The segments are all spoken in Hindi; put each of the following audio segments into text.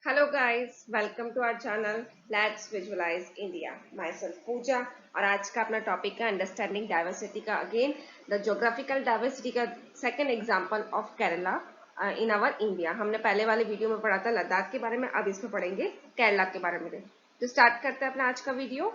Hello guys, welcome to our channel let's visualise India. Myself Pooja. और आज का अपना टॉपिक है अंडरस्टैंडिंग डाइवर्सिटी का। अगेन द ज्योग्राफिकल डाइवर्सिटी का second example of Kerala in our India. हमने पहले वाले वीडियो में पढ़ा था लद्दाख के बारे में, अब इसमें पढ़ेंगे केरला के बारे में। तो स्टार्ट करते हैं अपना आज का वीडियो।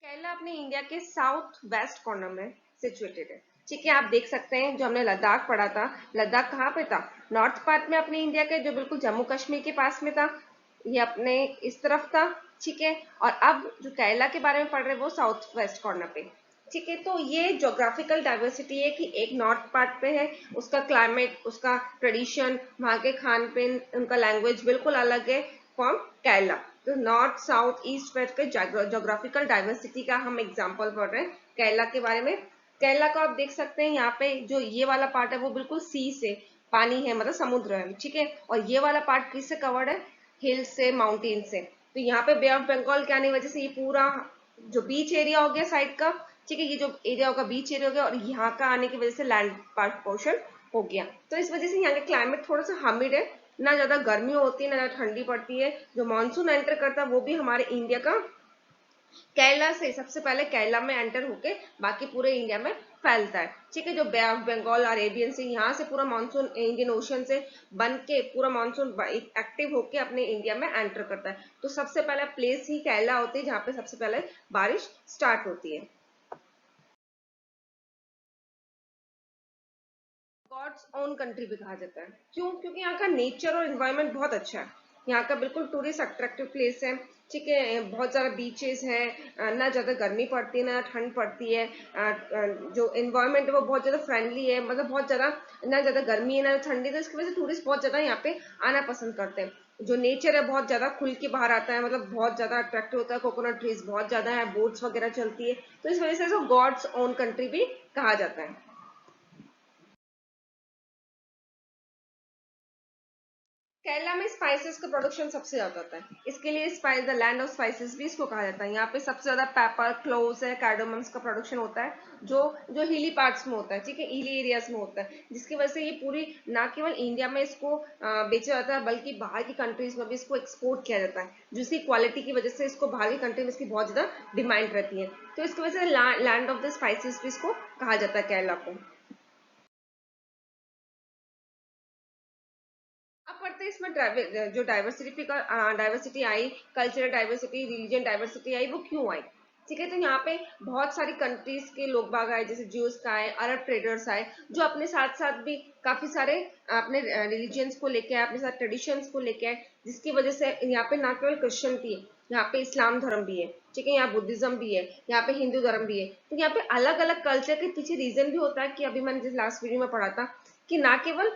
केरला अपने इंडिया के साउथ वेस्ट कॉर्नर में सिचुएटेड है। ठीक है, आप देख सकते हैं जो हमने लद्दाख पढ़ा था, लद्दाख कहाँ पे था? नॉर्थ पार्ट में अपने इंडिया के, जो बिल्कुल जम्मू कश्मीर के पास में था। ये अपने इस तरफ था। ठीक है, और अब जो केरला के बारे में पढ़ रहे हैं वो साउथ वेस्ट कॉर्नर पे। ठीक है, तो ये ज्योग्राफिकल डाइवर्सिटी है कि एक नॉर्थ पार्ट पे है, उसका क्लाइमेट, उसका ट्रेडिशन, वहाँ के खान पीन, उनका लैंग्वेज बिल्कुल अलग है फ्रॉम केरला। तो नॉर्थ साउथ ईस्ट वेस्ट के ज्योग्राफिकल डाइवर्सिटी का हम एग्जांपल पढ़ रहे हैं केरला के बारे में। केरला को आप देख सकते हैं, यहाँ पे जो ये वाला पार्ट है वो बिल्कुल सी से, पानी है मतलब समुद्र है। ठीक है, और ये वाला पार्ट किससे कवर्ड है? हिल से, माउंटेन से। तो यहाँ पे बे ऑफ बंगाल के आने की वजह से ये पूरा जो बीच एरिया हो गया साइड का। ठीक है, ये जो एरिया होगा बीच एरिया हो गया, और यहाँ का आने की वजह से लैंड पार्ट पोर्शन हो गया। तो इस वजह से यहाँ का क्लाइमेट थोड़ा सा हामिड है, ना ज्यादा गर्मी होती है ना ज्यादा ठंडी पड़ती है। जो मानसून एंटर करता है वो भी हमारे इंडिया का केरला से सबसे पहले केरला में एंटर होके बाकी पूरे इंडिया में फैलता है। ठीक है, जो बे ऑफ बंगाल, अरेबियन से, यहाँ से पूरा मानसून इंडियन ओशन से बन के पूरा मानसून एक्टिव होके अपने इंडिया में एंटर करता है। तो सबसे पहला प्लेस ही केरला होती है जहाँ पे सबसे पहले बारिश स्टार्ट होती है। गॉड्स ओन कंट्री भी कहा जाता है। क्यों? क्योंकि यहाँ का नेचर और एनवायरनमेंट बहुत अच्छा है। यहाँ का बिल्कुल टूरिस्ट अट्रैक्टिव प्लेस है। ठीक है, बहुत ज्यादा बीचेस है, ना ज्यादा गर्मी पड़ती है ना ठंड पड़ती है। जो एनवायरनमेंट है वो बहुत ज्यादा फ्रेंडली है, मतलब बहुत ज्यादा, ना ज्यादा गर्मी है ना ठंडी, तो इसकी वजह से टूरिस्ट बहुत ज्यादा यहाँ पे आना पसंद करते हैं। जो नेचर है बहुत ज्यादा खुल के बाहर आता है, मतलब बहुत ज्यादा अट्रैक्टिव होता है। कोकोनट ट्रीज बहुत ज्यादा है, बोट्स वगैरह चलती है, तो इस वजह से इसको गॉड्स ओन कंट्री भी कहा जाता है। केरला में स्पाइसेस का प्रोडक्शन सबसे ज्यादा होता है, इसके लिए spice the land of spices भी इसको कहा जाता है। यहाँ पे सबसे ज्यादा पेपर, क्लोव्स है, कार्डोमम्स का प्रोडक्शन होता है, जो जो हिली पार्ट्स में होता है। ठीक है, हिली एरियाज में होता है, जिसकी वजह से ये पूरी, ना केवल इंडिया में इसको बेचा जाता है बल्कि बाहर की कंट्रीज में भी इसको एक्सपोर्ट किया जाता है, जिसकी क्वालिटी की वजह से इसको बाहर की कंट्री में इसकी बहुत ज्यादा डिमांड रहती है। तो इसकी वजह से लैंड ऑफ द स्पाइसेस भी इसको कहा जाता है केरला को। अब पढ़ते हैं इसमें जो डाइवर्सिटी आई, कल्चरल डाइवर्सिटी, रिलीजन डाइवर्सिटी आई, वो क्यों आई? ठीक है, तो यहाँ पे बहुत सारी कंट्रीज के लोग बाग आए, जैसे ज्यूज का आए, अरब ट्रेडर्स आए, जो अपने साथ साथ भी काफी सारे अपने रिलीजियंस को लेके आए, अपने साथ ट्रेडिशंस को लेके आए, जिसकी वजह से यहाँ पे ना केवल क्रिश्चियनिटी है, यहाँ पे इस्लाम धर्म भी है। ठीक है, यहाँ बुद्धिज्म भी है, यहाँ पे हिंदू धर्म भी है। तो यहाँ पे अलग अलग कल्चर के पीछे रीजन भी होता है, कि अभी मैंने जिस लास्ट वीडियो में पढ़ा था कि ना केवल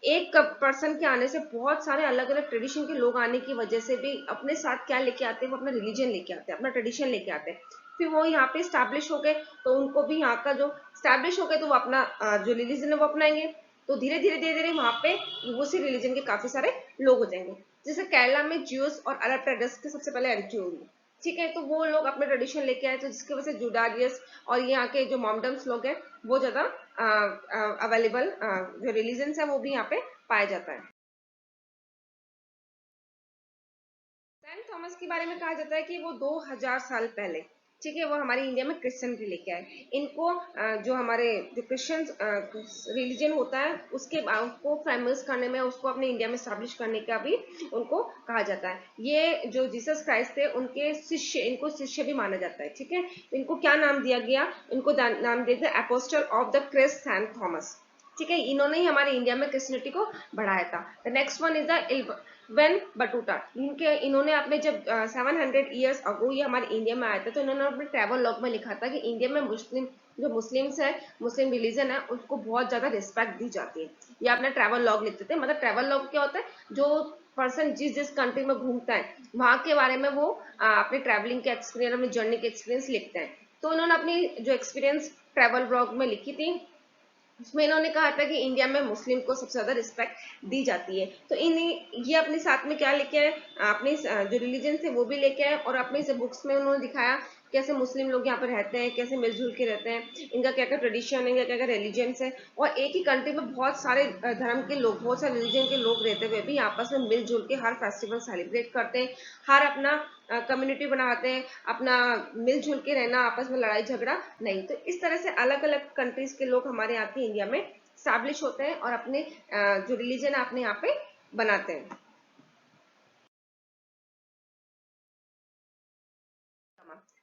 एक पर्सन के आने से, बहुत सारे अलग अलग ट्रेडिशन के लोग आने की वजह से भी अपने साथ क्या लेके आते हैं? वो अपना रिलीजन लेके आते हैं, अपना ट्रेडिशन लेके आते हैं। फिर वो यहाँ पे स्टैब्लिश हो गए, तो उनको भी यहाँ का जो स्टैब्लिश हो गए तो वो अपना जो रिलीजन है वो अपनाएंगे। तो धीरे धीरे धीरे धीरे वहां पे उसी रिलीजन के काफी सारे लोग हो जाएंगे। जैसे केरला में ज्यूस और अरब ट्रेडर्स की सबसे पहले एंट्री होगी। ठीक है, तो वो लोग अपने ट्रेडिशन लेके आए, तो जिसकी वजह से जुडारियस और यहाँ के जो मॉमडम्स लोग हैं वो ज्यादा अवेलेबल, जो रिलीजन है वो भी यहाँ पे पाया जाता है। सेंट थॉमस के बारे में कहा जाता है कि वो 2000 साल पहले, ठीक है, वो हमारे इंडिया में क्रिश्चियनिटी लेके आए। इनको जो हमारे जो क्रिश्चियन रिलीजन होता है उसके उसको फेमस करने में, उसको अपने इंडिया में स्टैब्लिश करने का भी उनको कहा जाता है। ये जो जीसस क्राइस्ट थे उनके शिष्य, इनको शिष्य भी माना जाता है। ठीक है, इनको क्या नाम दिया गया? इनको नाम दिया गया apostle of the Christ Saint Thomas. ठीक है, इन्होंने ही हमारे इंडिया में क्रिश्चियनिटी को बढ़ाया था। The next one is the Ibn Battuta. इन्होंने अपने जब 700 ईयर्स अगो ये हमारे इंडिया में आया था, तो इन्होंने अपने ट्रैवल लॉग में लिखा था कि इंडिया में मुस्लिम, जो मुस्लिम्स है, मुस्लिम रिलीजन है, उसको बहुत ज्यादा रिस्पेक्ट दी जाती है। ये अपना ट्रैवल लॉग लिखते थे। मतलब ट्रैवल लॉग क्या होता है? जो पर्सन जिस जिस कंट्री में घूमता है वहां के बारे में वो अपने ट्रैवलिंग के एक्सपीरियंस, अपनी जर्नी के एक्सपीरियंस लिखते हैं। तो इन्होंने अपनी जो एक्सपीरियंस ट्रैवल ब्लॉग में लिखी थी, उसमें इन्होंने कहा था कि इंडिया में मुस्लिम को सबसे ज्यादा रिस्पेक्ट दी जाती है। तो इन ये अपने साथ में क्या लेके आए? अपनी जो रिलीजन थे वो भी लेके आए, और अपनी से बुक्स में उन्होंने दिखाया कैसे मुस्लिम लोग यहाँ पे रहते हैं, कैसे मिलजुल के रहते हैं, इनका क्या क्या ट्रेडिशन है, इनका क्या क्या रिलीजन्स है। और एक ही कंट्री में बहुत सारे धर्म के लोग, बहुत सारे रिलीजन के लोग रहते हुए भी आपस में मिलजुल के हर फेस्टिवल सेलिब्रेट करते हैं, हर अपना कम्युनिटी बनाते हैं, अपना मिलजुल के रहना, आपस में लड़ाई झगड़ा नहीं। तो इस तरह से अलग अलग कंट्रीज के लोग हमारे यहाँ के इंडिया में स्टैब्लिश होते हैं और अपने जो रिलीजन है अपने यहाँ पे बनाते हैं।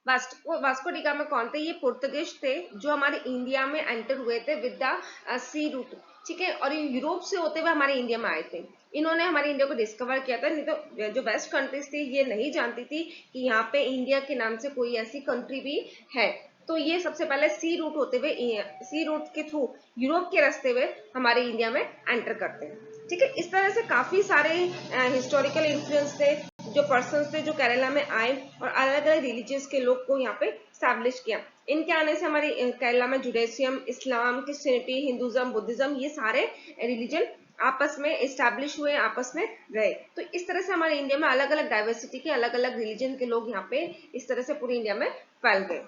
वास्को डी गामा कौन थे? ये पुर्तगीज थे जो हमारे इंडिया में एंटर हुए थे विद द सी रूट, ठीक है, और ये यूरोप से होते हुए हमारे इंडिया में आए थे। इन्होंने हमारे इंडिया को डिस्कवर किया था, नहीं तो जो वेस्ट कंट्रीज थी ये नहीं जानती थी कि यहाँ पे इंडिया के नाम से कोई ऐसी कंट्री भी है। तो ये सबसे पहले सी रूट होते हुए, सी रूट के थ्रू यूरोप के रास्ते हुए हमारे इंडिया में एंटर करते हैं, ठीक है। इस तरह से काफी सारे हिस्टोरिकल इन्फ्लुएंस थे, जो पर्सन थे जो केरला में आए और अलग अलग रिलीजियस के लोग को यहाँ पे स्टैब्लिश किया। इनके आने से हमारे केरला में जुडेसियम, इस्लाम, क्रिश्चियनिटी, हिंदुज्म, बुद्धिज्म, ये सारे रिलीजन आपस में एस्टैब्लिश हुए, आपस में रहे। तो इस तरह से हमारे इंडिया में अलग अलग डाइवर्सिटी के अलग अलग रिलीजन के लोग यहाँ पे इस तरह से पूरी इंडिया में फैल गए।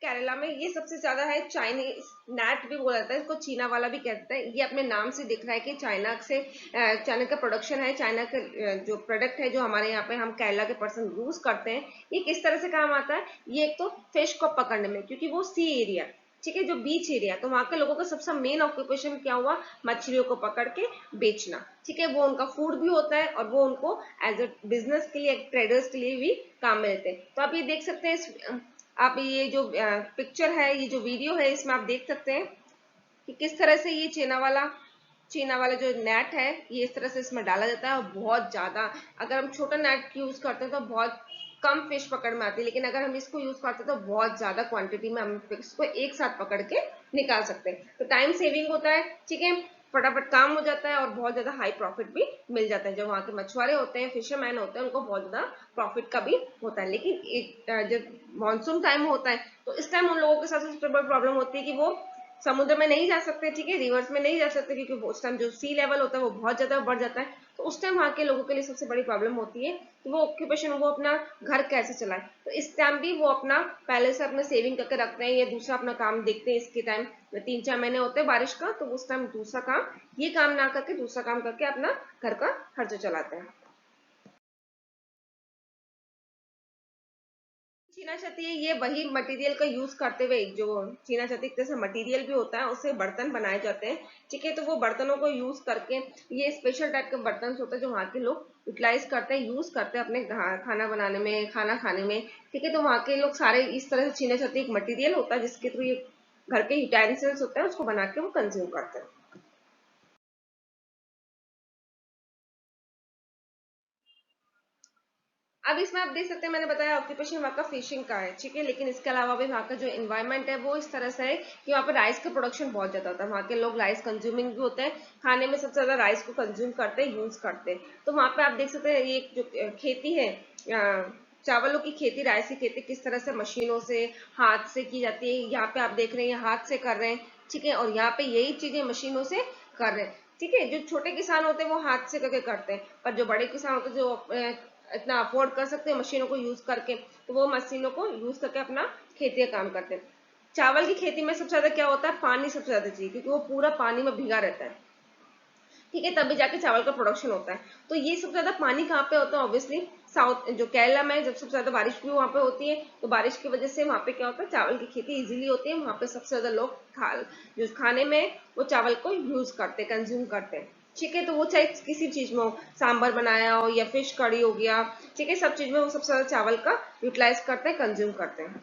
केरला में ये सबसे ज्यादा है चाइनीज नैट भी बोला जाता है, इसको चीना वाला भी कहते हैं। ये अपने नाम से दिख रहा है कि चाइना से, चाइना का प्रोडक्शन है, चाइना का जो प्रोडक्ट है जो हमारे यहाँ पे हम केरला के पर्सन यूज करते हैं, ये किस तरह से काम आता है? ये एक तो फिश को पकड़ने में, क्योंकि वो सी एरिया, ठीक है, जो बीच एरिया, तो वहां के लोगों का सबसे मेन ऑक्यूपेशन क्या हुआ? मछलियों को पकड़ के बेचना, ठीक है, वो उनका फूड भी होता है और वो उनको एज ए बिजनेस के लिए, ट्रेडर्स के लिए भी काम में लेते हैं। तो आप ये देख सकते हैं, आप ये जो पिक्चर है, ये जो वीडियो है, इसमें आप देख सकते हैं कि किस तरह से ये चीना वाला जो नेट है ये इस तरह से इसमें डाला जाता है। और बहुत ज्यादा, अगर हम छोटा नेट यूज करते हैं तो बहुत कम फिश पकड़ में आती है, लेकिन अगर हम इसको यूज करते हैं तो बहुत ज्यादा क्वांटिटी में हम फिश को एक साथ पकड़ के निकाल सकते हैं। तो टाइम सेविंग होता है, ठीक है, फटाफट काम हो जाता है और बहुत ज्यादा हाई प्रॉफिट भी मिल जाता है। जो वहाँ के मछुआरे होते हैं, फिशरमैन होते हैं, उनको बहुत ज्यादा प्रॉफिट का भी होता है। लेकिन जब मानसून टाइम होता है तो इस टाइम उन लोगों के साथ सबसे बड़ी प्रॉब्लम होती है कि वो समुद्र में नहीं जा सकते, ठीक है, रिवर्स में नहीं जा सकते, क्योंकि उस टाइम जो सी लेवल होता है वो बहुत ज्यादा बढ़ जाता है। तो उस टाइम वहाँ के लोगों के लिए सबसे बड़ी प्रॉब्लम होती है कि वो ऑक्यूपेशन, वो अपना घर कैसे चलाए। तो इस टाइम भी वो अपना पहले से अपना सेविंग करके रखते हैं या दूसरा अपना काम देखते हैं। इसके टाइम 3-4 महीने होते हैं बारिश का, तो उस टाइम दूसरा काम, ये काम ना करके दूसरा काम करके अपना घर का खर्चा चलाते हैं। चीना छती है, ये वही मटेरियल का यूज करते हुए, जो चीना छती जैसे मटेरियल भी होता है उससे बर्तन बनाए जाते हैं, ठीक है। तो वो बर्तनों को यूज करके, ये स्पेशल टाइप के बर्तन होते हैं जो वहाँ के लोग यूटिलाइज करते हैं, यूज करते हैं अपने खाना बनाने में, खाना खाने में, ठीक है। तो वहाँ के लोग सारे इस तरह से, चीना छती एक मटीरियल होता है जिसके थ्रू ये घर के यूटेंसिल्स होते हैं उसको बना के वो कंज्यूम करते हैं। अब इसमें आप देख सकते हैं, मैंने बताया ऑक्यूपेशन वहाँ का फिशिंग का है, ठीक है, लेकिन इसके अलावा भी वहाँ का जो एनवायरनमेंट है वो इस तरह से है कि वहाँ पे राइस का प्रोडक्शन बहुत ज्यादा होता है। वहाँ के लोग राइस कंज्यूमिंग भी होते हैं, खाने में सबसे ज्यादा राइस को कंज्यूम करते हैं, यूज करते हैं। तो वहाँ पे आप देख सकते हैं ये जो खेती है, चावलों की खेती, राइस की खेती किस तरह से मशीनों से, हाथ से की जाती है। यहाँ पे आप देख रहे हैं हाथ से कर रहे हैं, ठीक है, और यहाँ पे यही चीजें मशीनों से कर रहे हैं, ठीक है। जो छोटे किसान होते हैं वो हाथ से करके करते हैं, पर जो बड़े किसान होते हैं जो इतना अफोर्ड कर सकते हैं मशीनों को यूज करके, तो वो मशीनों को यूज करके अपना खेती का काम करते हैं। चावल की खेती में सबसे ज्यादा क्या होता है? पानी सबसे ज्यादा चाहिए, क्योंकि वो पूरा पानी में भीगा रहता है, ठीक है, तभी जाके चावल का प्रोडक्शन होता है। तो ये सबसे ज्यादा पानी कहाँ पे होता है? ऑब्वियसली साउथ, जो केरला में जब सबसे ज्यादा बारिश भी वहां पे होती है, तो बारिश की वजह से वहां पे क्या होता है, चावल की खेती इजीली होती है। वहां पे सबसे ज्यादा लोग जो खाने में वो चावल को यूज करते हैं, कंज्यूम करते हैं, ठीक है। तो वो चाहे किसी चीज में हो, सांभर बनाया हो या फिश कड़ी हो गया, ठीक है, सब चीज में वो सबसे ज्यादा चावल का यूटिलाइज करते हैं, कंज्यूम करते हैं।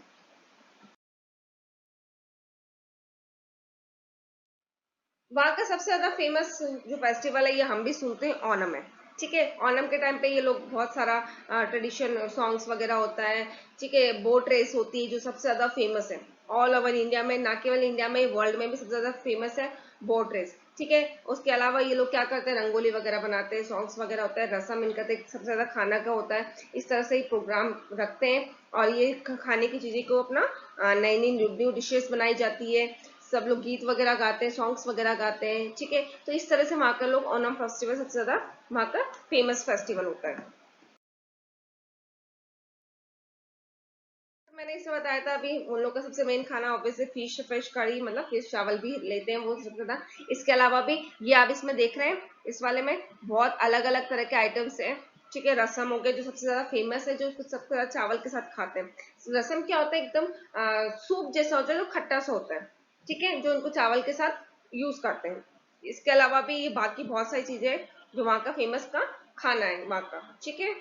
वहाँ का सबसे ज्यादा फेमस जो फेस्टिवल है, ये हम भी सुनते हैं, ओणम है, ठीक है। ओणम के टाइम पे ये लोग बहुत सारा ट्रेडिशन सॉन्ग्स वगैरह होता है, ठीक है, बोट रेस होती है जो सबसे ज्यादा फेमस है ऑल ओवर इंडिया में, ना केवल इंडिया में, वर्ल्ड में भी सबसे ज्यादा फेमस है बोट रेस, ठीक है। उसके अलावा ये लोग क्या करते हैं, रंगोली वगैरह बनाते हैं, सॉन्ग्स वगैरह होता है, रसम इनका तो सबसे ज्यादा खाना का होता है। इस तरह से ही प्रोग्राम रखते हैं और ये खाने की चीजें को अपना नई नई न्यू डिशेस बनाई जाती है, सब लोग गीत वगैरह गाते हैं, सॉन्ग्स वगैरह गाते हैं, ठीक है। तो इस तरह से वहाँ का लोग ओणम फेस्टिवल सबसे ज्यादा वहाँ का फेमस फेस्टिवल होता है। मैंने इससे बताया था अभी उन लोग का सबसे मेन खाना ऑब्वियसली फिश करी, मतलब फिश चावल भी लेते हैं वो सबसे ज्यादा। इसके अलावा भी ये आप इसमें देख रहे हैं, इस वाले में बहुत अलग अलग तरह के आइटम्स हैं। ठीक है, रसम हो गया जो सबसे ज्यादा फेमस है, जो सबसे ज्यादा चावल के साथ खाते हैं। रसम क्या होता है, एकदम सूप जैसा होता है जो खट्टा सा होता है। ठीक है, जो उनको चावल के साथ यूज करते हैं। इसके अलावा भी बाकी बहुत सारी चीजें जो वहाँ का फेमस का खाना है वहाँ का। ठीक है,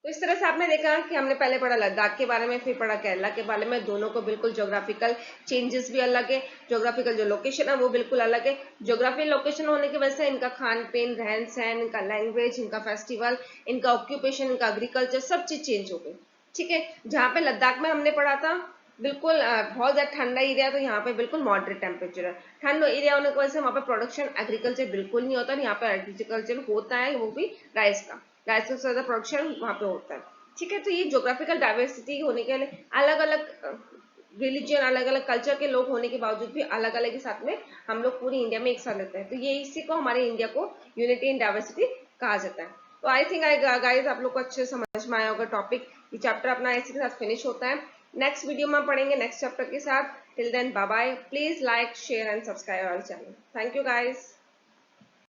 तो इस तरह से आपने देखा कि हमने पहले पढ़ा लद्दाख के बारे में, फिर पढ़ा केरला के बारे में। दोनों को बिल्कुल ज्योग्राफिकल चेंजेस भी अलग है, ज्योग्राफिकल जो लोकेशन है वो बिल्कुल अलग है। ज्योग्राफिकल लोकेशन होने की वजह से इनका खान पीन, रहन सहन, इनका लैंग्वेज, इनका फेस्टिवल, इनका ऑक्यूपेशन, इनका एग्रीकल्चर, सब चीज चेंज हो गई। ठीक है, जहाँ पे लद्दाख में हमने पढ़ा था बिल्कुल बहुत ज्यादा ठंडा एरिया, तो यहाँ पे बिल्कुल मॉडरेट टेम्परेचर है। ठंड एरिया होने की वजह से वहाँ पे प्रोडक्शन एग्रीकल्चर बिल्कुल नहीं होता, और यहाँ पे एग्रीकल्चर होता है वो भी राइस का। राइस का ज्यादा प्रोडक्शन वहाँ पे होता है। ठीक है, तो ये ज्योग्राफिकल डाइवर्सिटी होने के लिए अलग अलग रिलीजन, अलग अलग कल्चर के लोग होने के बावजूद भी अलग अलग के साथ में हम लोग पूरी इंडिया में एक साथ रहते हैं। तो ये इसी को हमारे इंडिया को यूनिटी इन डाइवर्सिटी कहा जाता है। तो आई थिंक गाइस आप लोग को अच्छे समझ में आया होगा टॉपिक। ये चैप्टर अपना इसी के साथ फिनिश होता है। नेक्स्ट वीडियो में पढ़ेंगे नेक्स्ट चैप्टर के साथ। Till then bye bye, please like share and subscribe our channel. Thank you guys.